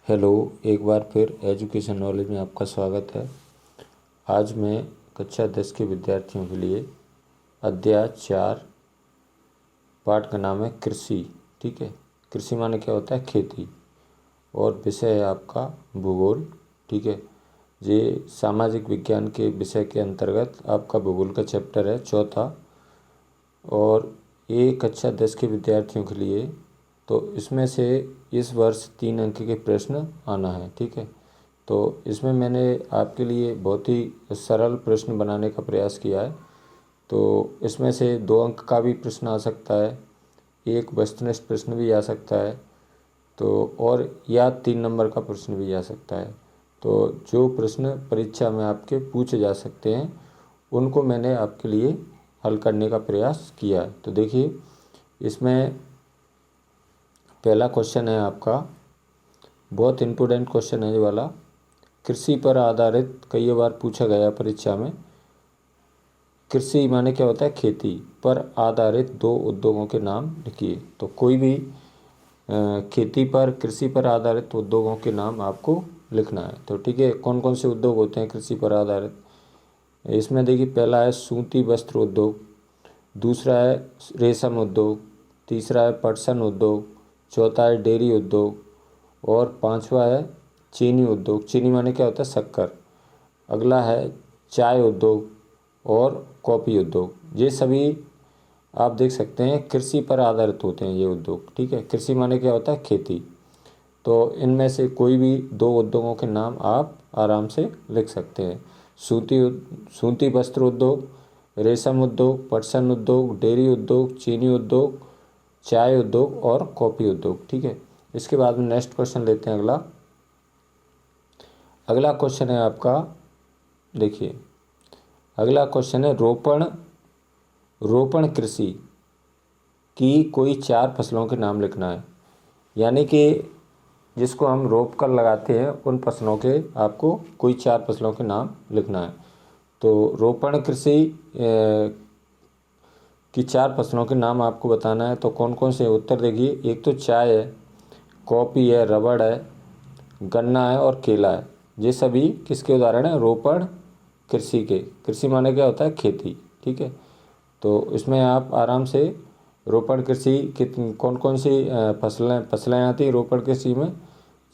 Hello, एक बार फिर education knowledge में आपका स्वागत है। आज मैं कक्षा 10 के विद्यार्थियों के लिए अध्याय 4 पाठ का नाम है कृषि। ठीक है, कृषि माने क्या होता है? खेती। और विषय है आपका भूगोल। ठीक है, ये सामाजिक विज्ञान के विषय के अंतर्गत आपका भूगोल का चैप्टर है, चौथा। और ये कक्षा 10 के विद्यार्थियों के लिए तो इसमें से इस वर्ष 3 अंक के प्रश्न आना है। ठीक है, तो इसमें मैंने आपके लिए बहुत ही सरल प्रश्न बनाने का प्रयास किया है। तो इसमें से 2 अंक का भी प्रश्न आ सकता है, एक वस्तुनिष्ठ प्रश्न भी आ सकता है, तो और या 3 नंबर का प्रश्न भी आ सकता है। तो जो प्रश्न परीक्षा में आपके पूछे जा सकते हैं उनको मैंने आपके लिए हल करने का प्रयास किया है। तो देखिए, इसमें पहला क्वेश्चन है आपका, बहुत इम्पोर्टेंट क्वेश्चन है ये वाला। कृषि पर आधारित कई बार पूछा गया परीक्षा में। कृषि माने क्या होता है? खेती पर आधारित 2 उद्योगों के नाम लिखिए। तो कोई भी खेती पर, कृषि पर आधारित उद्योगों के नाम आपको लिखना है। तो ठीक है, कौन कौन से उद्योग होते हैं कृषि पर आधारित? इसमें देखिए, पहला है सूती वस्त्र उद्योग, दूसरा है रेशम उद्योग, तीसरा है पटसन उद्योग, चौथा है डेयरी उद्योग और पांचवा है चीनी उद्योग। चीनी माने क्या होता है? शक्कर। अगला है चाय उद्योग और कॉफ़ी उद्योग। ये सभी आप देख सकते हैं कृषि पर आधारित होते हैं ये उद्योग। ठीक है, कृषि माने क्या होता है? खेती। तो इनमें से कोई भी 2 उद्योगों के नाम आप आराम से लिख सकते हैं। सूती वस्त्र उद्योग, रेशम उद्योग, पटसन उद्योग, डेयरी उद्योग, चीनी उद्योग, चाय उद्योग और कॉफ़ी उद्योग। ठीक है, इसके बाद में नेक्स्ट क्वेश्चन लेते हैं। अगला क्वेश्चन है आपका, देखिए अगला क्वेश्चन है रोपण कृषि की कोई 4 फसलों के नाम लिखना है। यानी कि जिसको हम रोप कर लगाते हैं उन फसलों के आपको कोई 4 फसलों के नाम लिखना है। तो रोपण कृषि की 4 फसलों के नाम आपको बताना है। तो कौन कौन से उत्तर देखिए, एक तो चाय है, कॉफ़ी है, रबड़ है, गन्ना है और केला है। ये सभी किसके उदाहरण हैं? रोपण कृषि के। कृषि माने क्या होता है? खेती। ठीक है, तो इसमें आप आराम से रोपण कृषि की कौन कौन सी फसलें आती हैं रोपण कृषि में?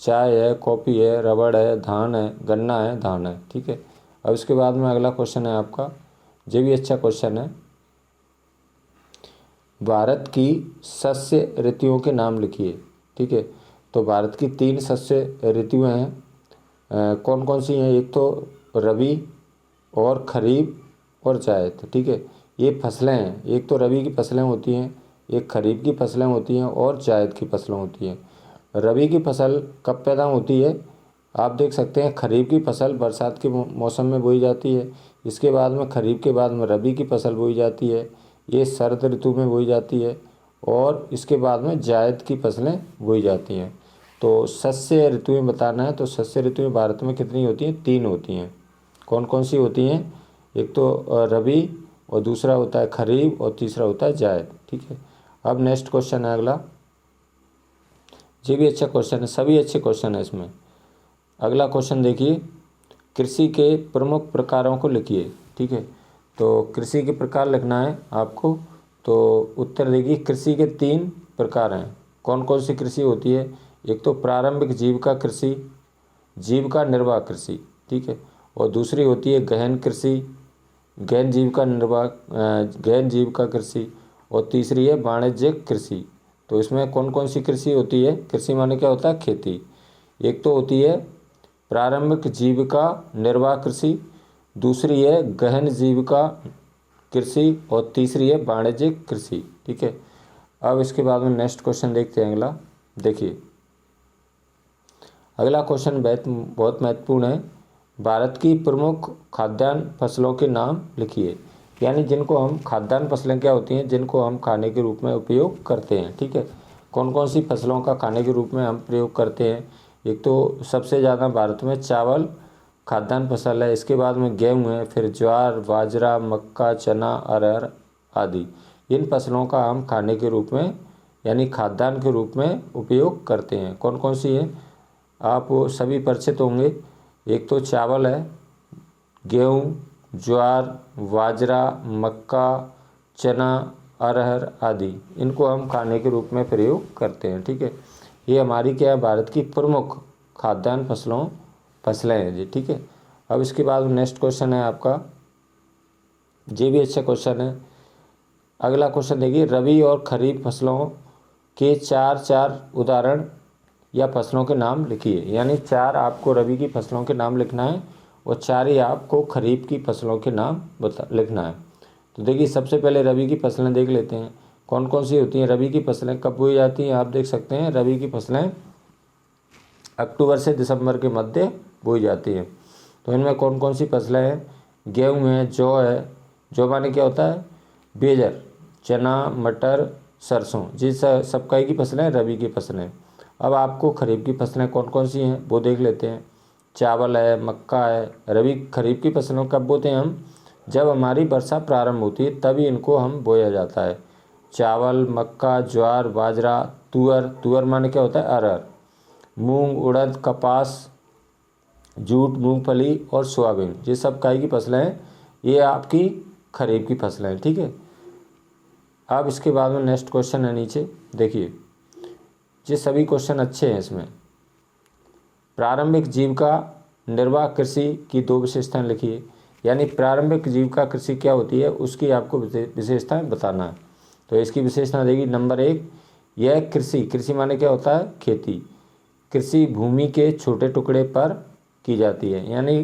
चाय है, कॉफ़ी है, रबड़ है, धान है, गन्ना है, धान है। ठीक है, अब इसके बाद में अगला क्वेश्चन है आपका, ये भी अच्छा क्वेश्चन है। भारत की शस्य ऋतुओं के नाम लिखिए। ठीक है, तो भारत की 3 शस्य ऋतुएं हैं। कौन कौन सी हैं? एक तो रबी और खरीफ और जायद। ठीक है, ये फसलें हैं। एक तो रबी की फसलें होती हैं, एक खरीफ की फसलें होती हैं और जायद की फसलें होती हैं। रबी की फसल कब पैदा होती है? आप देख सकते हैं, खरीफ की फसल बरसात के मौसम में बोई जाती है। इसके बाद में खरीफ के बाद में रबी की फसल बोई जाती है, ये शरद ऋतु में बोई जाती है। और इसके बाद में जायद की फसलें बोई जाती हैं। तो शस्य ऋतुएं बताना है। तो शस्य ऋतुएं भारत में कितनी होती हैं? 3 होती हैं। कौन कौन सी होती हैं? एक तो रबी और दूसरा होता है खरीफ और तीसरा होता है जायद। ठीक है, अब नेक्स्ट क्वेश्चन है अगला, ये भी अच्छा क्वेश्चन है, सभी अच्छे क्वेश्चन है इसमें। अगला क्वेश्चन देखिए, कृषि के प्रमुख प्रकारों को लिखिए। ठीक है, तो कृषि के प्रकार लिखना है आपको। तो उत्तर देखिए, कृषि के 3 प्रकार हैं। कौन कौन सी कृषि होती है? एक तो प्रारंभिक जीविका कृषि, जीविका निर्वाह कृषि। ठीक है, और दूसरी होती है गहन कृषि, गहन जीविका कृषि, और तीसरी है वाणिज्यिक कृषि। तो इसमें कौन कौन सी कृषि होती है? कृषि माने क्या होता है? खेती। एक तो होती है प्रारंभिक जीविका निर्वाह कृषि, दूसरी है गहन जीविका कृषि और तीसरी है वाणिज्यिक कृषि। ठीक है, अब इसके बाद में नेक्स्ट क्वेश्चन देखते हैं अगला। देखिए, अगला क्वेश्चन बहुत महत्वपूर्ण है। भारत की प्रमुख खाद्यान्न फसलों के नाम लिखिए। यानी जिनको हम खाद्यान्न फसलें क्या होती हैं? जिनको हम खाने के रूप में उपयोग करते हैं। ठीक है, कौन कौन सी फसलों का खाने के रूप में हम प्रयोग करते हैं? एक तो सबसे ज़्यादा भारत में चावल खाद्यान्न फसल है, इसके बाद में गेहूँ है, फिर ज्वार, बाजरा, मक्का, चना, अरहर आदि। इन फसलों का हम खाने के रूप में यानी खाद्यान्न के रूप में उपयोग करते हैं। कौन कौन सी है? आप वो सभी परिचित होंगे। एक तो चावल है, गेहूँ, ज्वार, बाजरा, मक्का, चना, अरहर आदि, इनको हम खाने के रूप में प्रयोग करते हैं। ठीक है, ये हमारी क्या है, भारत की प्रमुख खाद्यान्न फसलें हैं जी। ठीक है, अब इसके बाद नेक्स्ट क्वेश्चन है आपका, ये भी अच्छा क्वेश्चन है। अगला क्वेश्चन देखिए, रबी और खरीफ फसलों के चार उदाहरण या फसलों के नाम लिखिए। यानी 4 आपको रबी की फसलों के नाम लिखना है और 4 ही आपको खरीफ की फसलों के नाम लिखना है। तो देखिए, सबसे पहले रबी की फसलें देख लेते हैं कौन कौन सी होती हैं। रबी की फसलें कब बोई जाती हैं, आप देख सकते हैं रबी की फसलें अक्टूबर से दिसंबर के मध्य बोई जाती हैं। तो इनमें कौन कौन सी फसलें हैं, गेहूँ है, जौ है, जौ माने क्या होता है, बेजर, चना, मटर, सरसों, जी सब कई की फसलें रबी की फसलें। अब आपको खरीफ की फसलें कौन कौन सी हैं वो देख लेते हैं। चावल है, मक्का है। रबी खरीफ की फसलों कब बोते हैं हम, जब हमारी वर्षा प्रारंभ होती है तभी इनको हम बोया जाता है। चावल, मक्का, ज्वार, बाजरा, तुअर माने क्या होता है, अरहर, मूंग, उड़द, कपास, जूट, मूंगफली और सोयाबीन, ये सब काई की फसलें हैं, ये आपकी खरीफ की फसलें हैं। ठीक है, अब इसके बाद में नेक्स्ट क्वेश्चन है नीचे देखिए, ये सभी क्वेश्चन अच्छे हैं। इसमें प्रारंभिक जीविका निर्वाह कृषि की 2 विशेषताएं लिखिए। यानी प्रारंभिक जीविका कृषि क्या होती है उसकी आपको विशेषताएं बताना है। तो इसकी विशेषता देगी, नंबर 1, यह कृषि माने क्या होता है, खेती, कृषि भूमि के छोटे टुकड़े पर की जाती है। यानी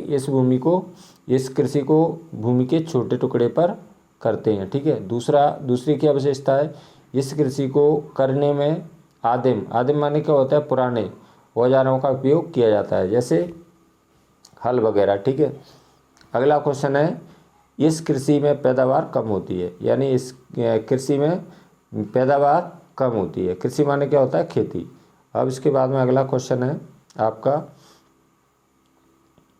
इस कृषि को भूमि के छोटे टुकड़े पर करते हैं। ठीक है, दूसरी क्या विशेषता है, इस कृषि को करने में आदिम माने क्या होता है, पुराने औजारों का उपयोग किया जाता है, जैसे हल वगैरह। ठीक है, अगला क्वेश्चन है, इस कृषि में पैदावार कम होती है। यानी इस कृषि में पैदावार कम होती है। कृषि माने क्या होता है, खेती। अब इसके बाद में अगला क्वेश्चन है आपका,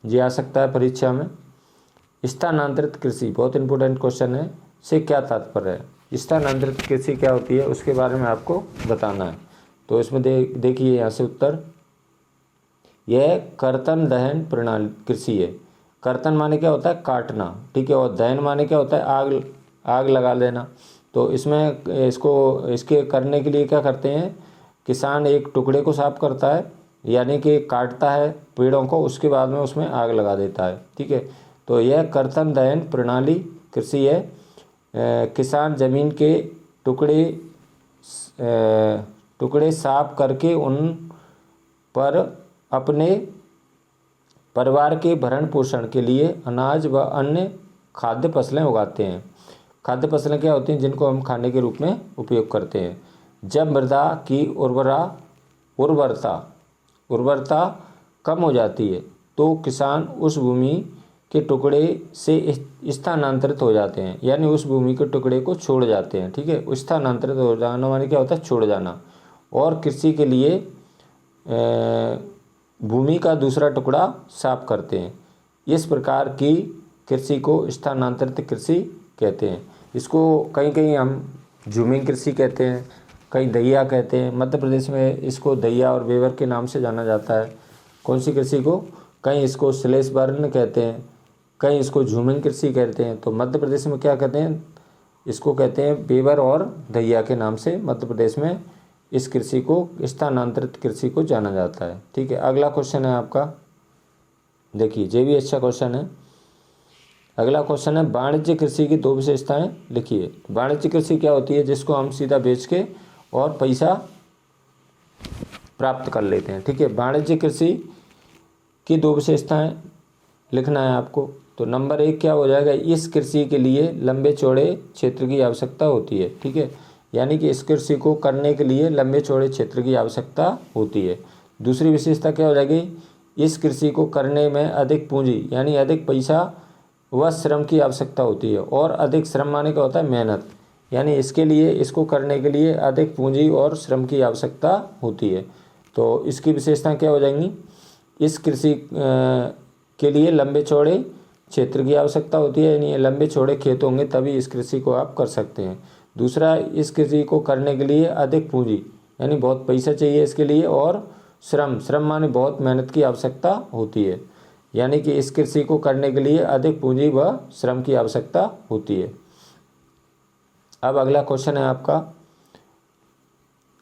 ये आ सकता है परीक्षा में, स्थानांतरित कृषि, बहुत इंपॉर्टेंट क्वेश्चन है, से क्या तात्पर्य है। स्थानांतरित कृषि क्या होती है उसके बारे में आपको बताना है। तो इसमें देखिए यहाँ से उत्तर, यह कर्तन दहन प्रणाली कृषि है। कर्तन माने क्या होता है, काटना। ठीक है, और दहन माने क्या होता है, आग लगा देना। तो इसमें इसके करने के लिए क्या करते हैं, किसान एक टुकड़े को साफ करता है, यानी कि काटता है पेड़ों को, उसके बाद में उसमें आग लगा देता है। ठीक है, तो यह कर्तन दहन प्रणाली कृषि है। किसान जमीन के टुकड़े साफ करके उन पर अपने परिवार के भरण पोषण के लिए अनाज व अन्य खाद्य फसलें उगाते हैं। खाद्य फसलें क्या होती हैं, जिनको हम खाने के रूप में उपयोग करते हैं। जब मृदा की उर्वरता कम हो जाती है तो किसान उस भूमि के टुकड़े से स्थानांतरित हो जाते हैं। यानी उस भूमि के टुकड़े को छोड़ जाते हैं। ठीक है, स्थानांतरित हो जाना माने क्या होता है, छोड़ जाना। और कृषि के लिए भूमि का दूसरा टुकड़ा साफ करते हैं। इस प्रकार की कृषि को स्थानांतरित कृषि कहते हैं। इसको कहीं हम झूमिंग कृषि कहते हैं, कहीं दहिया कहते हैं। मध्य प्रदेश में इसको दहिया और बेवर के नाम से जाना जाता है। कौन सी कृषि को, कहीं इसको स्लेश बर्न कहते हैं, कहीं इसको झूमिंग कृषि कहते हैं। तो मध्य प्रदेश में क्या कहते हैं, इसको कहते हैं बेवर और दहिया के नाम से मध्य प्रदेश में इस कृषि को, स्थानांतरित कृषि को जाना जाता है। ठीक है, अगला क्वेश्चन है आपका, देखिए ये भी अच्छा क्वेश्चन है। अगला क्वेश्चन है, वाणिज्य कृषि की 2 विशेषताएं लिखिए। वाणिज्य कृषि क्या होती है, जिसको हम सीधा बेच के और पैसा प्राप्त कर लेते हैं। ठीक है, वाणिज्य कृषि की 2 विशेषताएं लिखना है आपको। तो नंबर 1 क्या हो जाएगा, इस कृषि के लिए लंबे चौड़े क्षेत्र की आवश्यकता होती है। ठीक है, यानी कि इस कृषि को करने के लिए लंबे चौड़े क्षेत्र की आवश्यकता होती है। दूसरी विशेषता क्या हो जाएगी, इस कृषि को करने में अधिक पूंजी यानी अधिक पैसा व श्रम की आवश्यकता होती है। और अधिक श्रम माने क्या होता है, मेहनत। यानी इसको करने के लिए अधिक पूंजी और श्रम की आवश्यकता होती है। तो इसकी विशेषता क्या हो जाएंगी, इस कृषि के लिए लंबे चौड़े क्षेत्र की आवश्यकता होती है, यानी लंबे चौड़े खेत होंगे तभी इस कृषि को आप कर सकते हैं। दूसरा, इस कृषि को करने के लिए अधिक पूंजी यानी बहुत पैसा चाहिए इसके लिए, और श्रम, श्रम माने बहुत मेहनत की आवश्यकता होती है, यानी कि इस कृषि को करने के लिए अधिक पूंजी व श्रम की आवश्यकता होती है। अब अगला क्वेश्चन है आपका,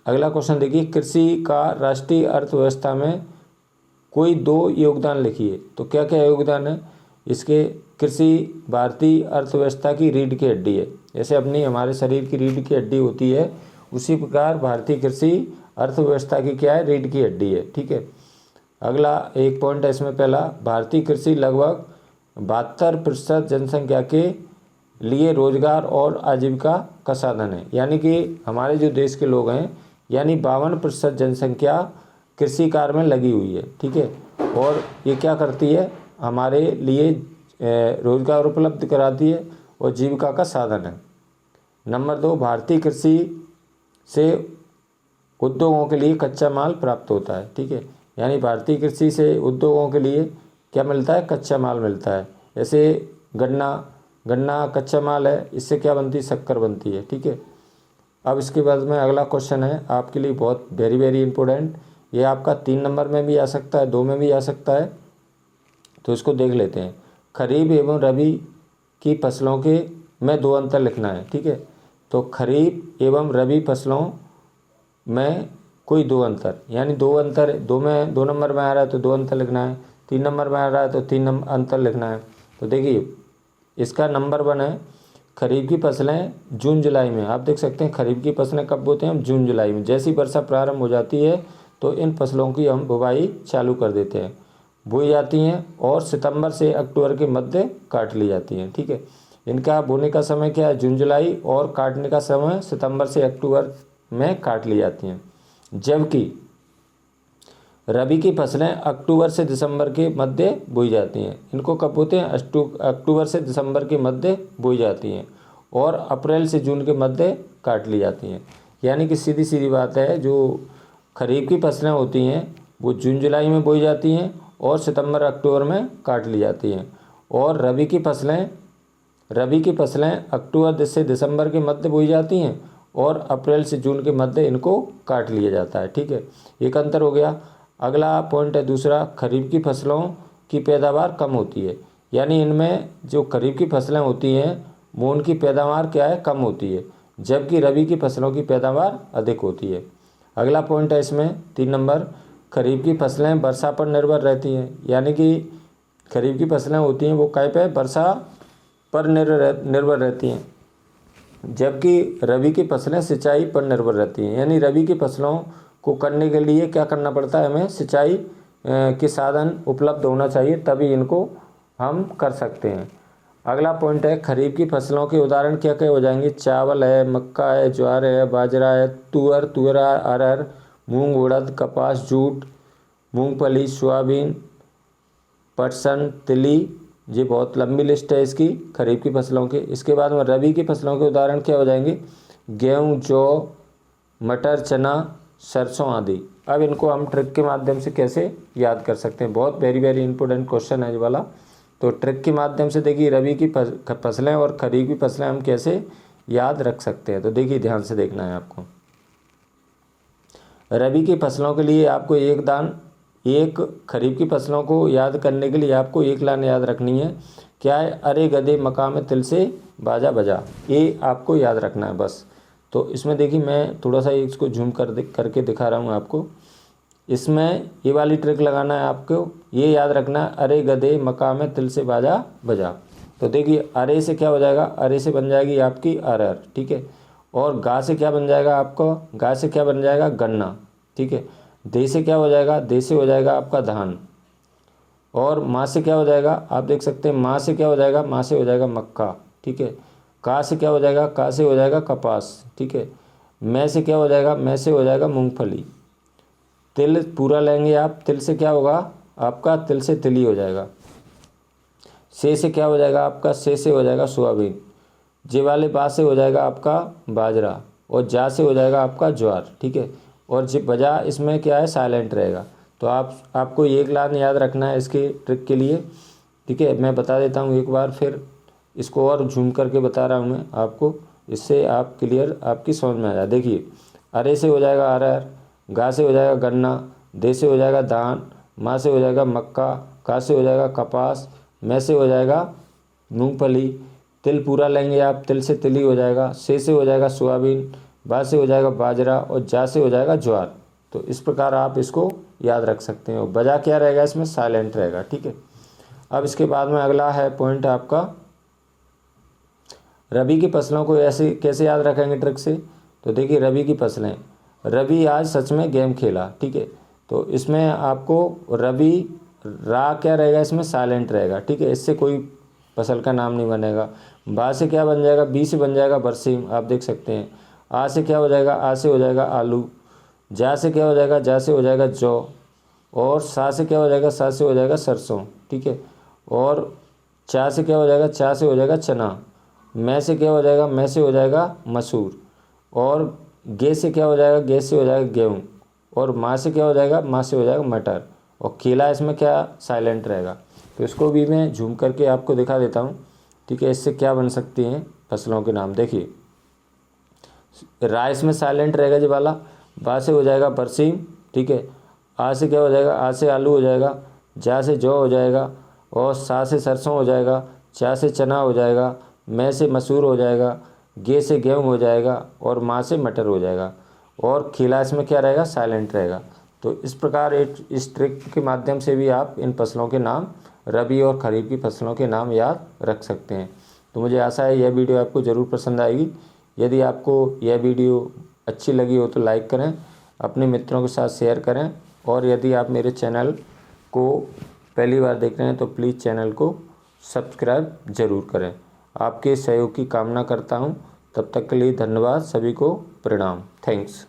अगला क्वेश्चन देखिए, कृषि का राष्ट्रीय अर्थव्यवस्था में कोई 2 योगदान लिखिए। तो क्या क्या योगदान है इसके? कृषि भारतीय अर्थव्यवस्था की रीढ़ की हड्डी है, जैसे अपनी हमारे शरीर की रीढ़ की हड्डी होती है, उसी प्रकार भारतीय कृषि अर्थव्यवस्था की क्या है? रीढ़ की हड्डी है। ठीक है। अगला एक पॉइंट है इसमें, पहला, भारतीय कृषि लगभग 72% जनसंख्या के लिए रोजगार और आजीविका का साधन है, यानी कि हमारे जो देश के लोग हैं, यानी 52% जनसंख्या कृषि कार्य में लगी हुई है। ठीक है। और ये क्या करती है? हमारे लिए रोजगार उपलब्ध कराती है और जीविका का साधन है। नंबर 2, भारतीय कृषि से उद्योगों के लिए कच्चा माल प्राप्त होता है। ठीक है। यानी भारतीय कृषि से उद्योगों के लिए क्या मिलता है? कच्चा माल मिलता है। जैसे गन्ना कच्चा माल है, इससे क्या बनती है? शक्कर बनती है। ठीक है। अब इसके बाद में अगला क्वेश्चन है आपके लिए बहुत वेरी वेरी इंपॉर्टेंट, ये आपका 3 नंबर में भी आ सकता है, 2 में भी आ सकता है, तो इसको देख लेते हैं। खरीफ एवं रबी की फसलों के में 2 अंतर लिखना है। ठीक है। तो खरीफ एवं रबी फसलों में कोई 2 अंतर, यानी 2 अंतर, 2 नंबर में आ रहा है तो 2 अंतर लिखना है, 3 नंबर में आ रहा है तो 3 अंतर लिखना है। तो देखिए इसका नंबर 1 है, खरीफ की फसलें जून जुलाई में, आप देख सकते हैं खरीफ की फसलें कब बोते हैं? हम जून जुलाई में। जैसी वर्षा प्रारंभ हो जाती है तो इन फसलों की हम बुवाई चालू कर देते हैं, बोई जाती हैं और सितंबर से अक्टूबर के मध्य काट ली जाती हैं। ठीक है। इनका बोने का समय क्या है? जून जुलाई, और काटने का समय सितंबर से अक्टूबर में काट ली जाती हैं। जबकि रबी की फसलें अक्टूबर से दिसंबर के मध्य बोई जाती हैं। इनको कब बोते हैं? अक्टूबर से दिसंबर के मध्य बोई जाती हैं और अप्रैल से जून के मध्य काट ली जाती हैं। यानी कि सीधी सीधी बात है, जो खरीफ की फसलें होती हैं वो जून जुलाई में बोई जाती हैं और सितंबर अक्टूबर में काट ली जाती हैं, और रबी की फसलें अक्टूबर से दिसंबर के मध्य बोई जाती हैं और अप्रैल से जून के मध्य इनको काट लिया जाता है। ठीक है। एक अंतर हो गया। अगला पॉइंट है दूसरा, खरीफ की फसलों की पैदावार कम होती है, यानी इनमें जो खरीफ की फसलें होती हैं वो उनकी पैदावार क्या है? कम होती है, जबकि रबी की फसलों की पैदावार अधिक होती है। अगला पॉइंट है इसमें 3 नंबर, खरीफ की फसलें वर्षा पर निर्भर रहती हैं, यानी कि खरीफ की फसलें होती हैं वो काय पे? वर्षा पर निर्भर रहती हैं, जबकि रबी की फसलें सिंचाई पर निर्भर रहती हैं। यानी रबी की फसलों को करने के लिए क्या करना पड़ता है? हमें सिंचाई के साधन उपलब्ध होना चाहिए, तभी इनको हम कर सकते हैं। अगला पॉइंट है, खरीफ की फसलों के उदाहरण क्या क्या हो जाएंगे? चावल है, मक्का है, ज्वार है, बाजरा है, तुअर, अरहर, मूंग, उड़द, कपास, जूट, मूंगफली, सोयाबीन, पटसन, तिली। ये बहुत लंबी लिस्ट है इसकी खरीफ की फसलों के। इसके बाद में रबी की फसलों के उदाहरण क्या हो जाएंगे? गेहूँ, जौ, मटर, चना, सरसों आदि। अब इनको हम ट्रिक के माध्यम से कैसे याद कर सकते हैं? बहुत वेरी वेरी इंपॉर्टेंट क्वेश्चन है ये वाला। तो ट्रिक के माध्यम से देखिए रबी की फसलें और खरीफ की फसलें हम कैसे याद रख सकते हैं। तो देखिए ध्यान से देखना है आपको। रबी की फसलों के लिए आपको एक खरीफ की फसलों को याद करने के लिए आपको एक लाइन याद रखनी है। क्या है? अरे गधे मकाम तिल से बाजा बजा, ये आपको याद रखना है बस। तो इसमें देखिए मैं थोड़ा सा इसको झूम करके दिखा रहा हूँ आपको। इसमें ये वाली ट्रिक लगाना है आपको, ये याद रखना है, अरे गधे मकाम तिल से बाजा बजा। तो देखिए अरे से क्या हो जाएगा? अरे से बन जाएगी आपकी अरहर। ठीक है। और गा से क्या बन जाएगा आपको? गा से क्या बन जाएगा? गन्ना। ठीक है। दे से क्या हो जाएगा? दे से हो जाएगा आपका धान। और माँ से क्या हो जाएगा? आप देख सकते हैं माँ से क्या हो जाएगा? माँ से हो जाएगा मक्का। ठीक है। का से क्या हो जाएगा? का से हो जाएगा कपास। ठीक है। मैं से क्या हो जाएगा? मैं से हो जाएगा मूंगफली। तिल पूरा लेंगे आप, तिल से क्या होगा आपका? तिल से तिली हो जाएगा। से क्या हो जाएगा आपका? से हो जाएगा सोयाबीन। जे वाले बा से हो जाएगा आपका बाजरा, और जा से हो जाएगा आपका ज्वार। ठीक है। और जे बजा इसमें क्या है? साइलेंट रहेगा। तो आपको एक लाइन याद रखना है इसके ट्रिक के लिए। ठीक है। मैं बता देता हूँ एक बार फिर, इसको और झूम करके बता रहा हूँ मैं आपको, इससे आप क्लियर आपकी समझ में आ जाए। देखिए अरे से हो जाएगा अरहर, गा से हो जाएगा गन्ना, दे से हो जाएगा धान, मा से हो जाएगा मक्का, का से हो जाएगा कपास, मैं से हो जाएगा मूंगफली, तिल पूरा लेंगे आप, तिल से तिली हो जाएगा, से हो जाएगा सोयाबीन, बा से हो जाएगा बाजरा और जा से हो जाएगा ज्वार। तो इस प्रकार आप इसको याद रख सकते हैं। और बजा क्या रहेगा इसमें, साइलेंट रहेगा। ठीक है, अब इसके बाद में अगला है पॉइंट आपका रबी की फसलों को ऐसे कैसे याद रखेंगे ट्रिक से। तो देखिए रबी की फसलें, रवि आज सच में गेम खेला। ठीक है, तो इसमें आपको रवि रा क्या रहेगा, इसमें साइलेंट रहेगा। ठीक है, इससे कोई फसल का नाम नहीं बनेगा। बा से क्या बन जाएगा, बी से बन जाएगा बरसीम, आप देख सकते हैं। आ से क्या हो जाएगा, आ से हो जाएगा आलू। जा से क्या हो जाएगा, जा से हो जाएगा जौ। और सा से क्या हो जाएगा, सा से हो जाएगा सरसों। ठीक है, और चा से क्या हो जाएगा, चा से हो जाएगा चना। मैं से क्या हो जाएगा, मैं से हो जाएगा मसूर। और गे से क्या हो जाएगा, गे से हो जाएगा गेहूँ। और माँ से क्या हो जाएगा, माँ से हो जाएगा मटर। और केला इसमें क्या साइलेंट रहेगा। तो इसको भी मैं झूम करके आपको दिखा देता हूँ। ठीक है, इससे क्या बन सकती हैं फसलों के नाम। देखिए राइस में साइलेंट रहेगा जी वाला, बा से हो जाएगा बरसीम। ठीक है, आ से क्या हो जाएगा, आ से आलू हो जाएगा, जा से जौ हो जाएगा, और सा से सरसों हो जाएगा, चा से चना हो जाएगा, मैं से मसूर हो जाएगा, गे से गेहूँ हो जाएगा, और माँ से मटर हो जाएगा। और खीला इसमें क्या रहेगा, साइलेंट रहेगा। तो इस प्रकार इस ट्रिक के माध्यम से भी आप इन फसलों के नाम, रबी और खरीफ की फसलों के नाम याद रख सकते हैं। तो मुझे आशा है यह वीडियो आपको ज़रूर पसंद आएगी। यदि आपको यह वीडियो अच्छी लगी हो तो लाइक करें, अपने मित्रों के साथ शेयर करें। और यदि आप मेरे चैनल को पहली बार देख रहे हैं तो प्लीज़ चैनल को सब्सक्राइब ज़रूर करें। आपके सहयोग की कामना करता हूं। तब तक के लिए धन्यवाद। सभी को प्रणाम। थैंक्स।